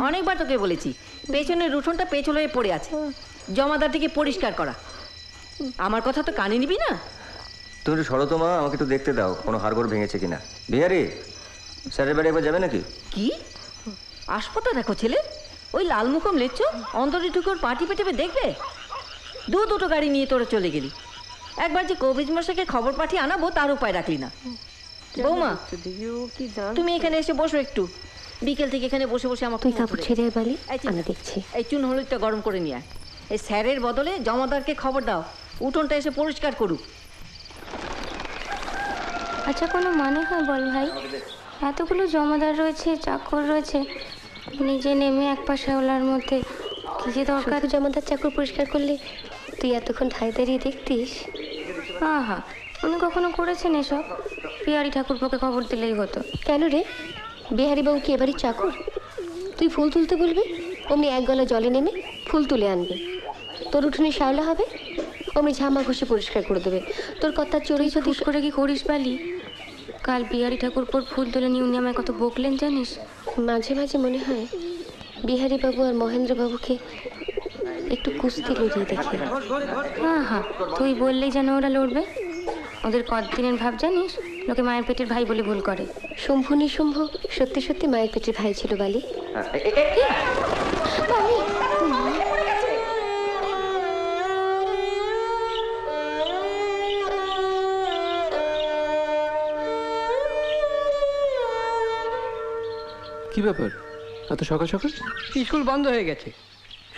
অনেকবার তোকে বলেছি পেছনের উঠোনটা পেছল হয়ে পড়ে আছে, জমাদারটিকে পরিষ্কার করা। আমার কথা তো কানে নিবি না? তুমি একটু সরো তো মা, আমাকে একটু দেখতে দাও কোনো হাড়গোড় ভেঙেছে কিনা। বিহারি, স্যারের বাড়ি একবার যাবে নাকি? কি আসপটা দেখো ছেলে, ওই লালমুখম লেচ্ছ অন্তরে ঢুকে ওর পাটি পেটেপে দেখবে? দুটো গাড়ি নিয়ে তোরা চলে গেলি, একবার যে কবিজ মশাইকে খবর পাঠিয়ে আনাবো তার উপায় রাখলি না। বৌমা তুমি এখানে এসে বসো একটু, বিকেল থেকে এখানে বসে বসে আমার তুই কাপড় ছেড়ে বালি, আমি দেখছি। এই চুন হলুদটা গরম করে নিয়ে আয়। এই স্যারের বদলে জমাদারকে খবর দাও উঠোনটা এসে পরিষ্কার করুক। আচ্ছা কোনো মানে হয় বল ভাই? এতগুলো জমাদার রয়েছে, চাকর রয়েছে, নিজে নেমে এক পাশে ওলার মধ্যে কি যে দরকার? জমাদার চাকর পরিষ্কার করলে তুই এতক্ষণ ঠাই দাঁড়িয়ে দেখতিস? হ্যাঁ, উনি কখনো করেছেন এসব? বিহারি ঠাকুরপোকে খবর দিলেই হতো। কেন রে, বিহারি বাবু কি এবারই চাকর? তুই ফুল তুলতে বলবি, অমনি এক গলা জলে নেমে ফুল তুলে আনবে। তোর উঠোনে শ্যাওলা হবে, অমনি ঝামা ঘষে পরিষ্কার করে দেবে। তোর কথা চড়েই যদি করে কি করিস বালি? কাল বিহারি ঠাকুরপোর ফুল তুলে নিয়ে উনি আমায় কত বকলেন জানিস? মাঝে মাঝে মনে হয় বিহারি বাবু আর মহেন্দ্র বাবুকে একটু কুস্তি লড়িয়ে দেখি। হ্যাঁ, তুই বললেই যেন ওরা লড়বে। ওদের কতদিনের ভাব জানিস? লোকে মায়ের পেটের ভাই বলে ভুল করে। শম্ভু নিঃশম্ভ সত্যি সত্যি মায়ের পেটের ভাই ছিল বালি। কি ব্যাপার এত সকাল সকাল? স্কুল বন্ধ হয়ে গেছে,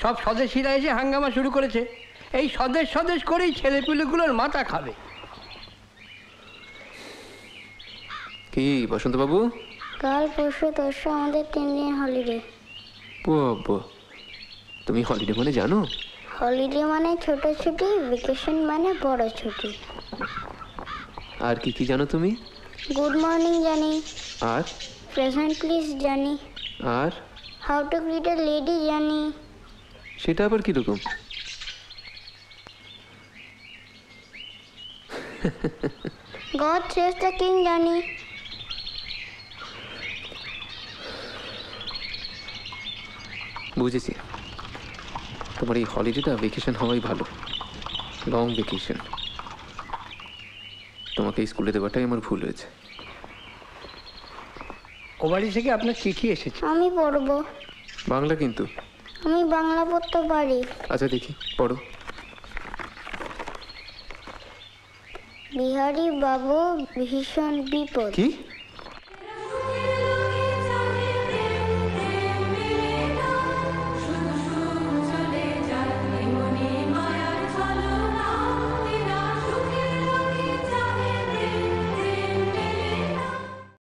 সব স্বদেশীরা এসে হাঙ্গামা শুরু করেছে। এই স্বদেশ স্বদেশ করেই ছেলেপিলেগুলোর মাথা খাবে। কি বসন্তবাবু? কাল পরশু তরশু আমাদের 3 দিন হলিডে। বাবা, তুমি হলিডে মানে জানো? হলিডে মানে ছোট ছুটি, ভ্যাকেশন মানে বড় ছুটি। আর কি কি জানো তুমি? গুড মর্নিং জানি, আর প্রেজেন্ট প্লিজ জানি, আর how to greet a lady জানি। সেটা আবার কিরকম? গড সেভস দ্য কিং জানি। বুঝেছি, তোমার এই হলিডেটা ভেকেশন হওয়াই ভালো, লং ভেকেশন। তোমাকে স্কুলে দেওয়াটাই আমার ভুল হয়েছে। ও বাড়ি থেকে আপনার চিঠি এসেছে। আমি পড়বো। বাংলা কিন্তু? আমি বাংলা পড়তে পারি। আচ্ছা দেখি পড়ো। বিহারি বাবু ভীষণ বিপদ। কি?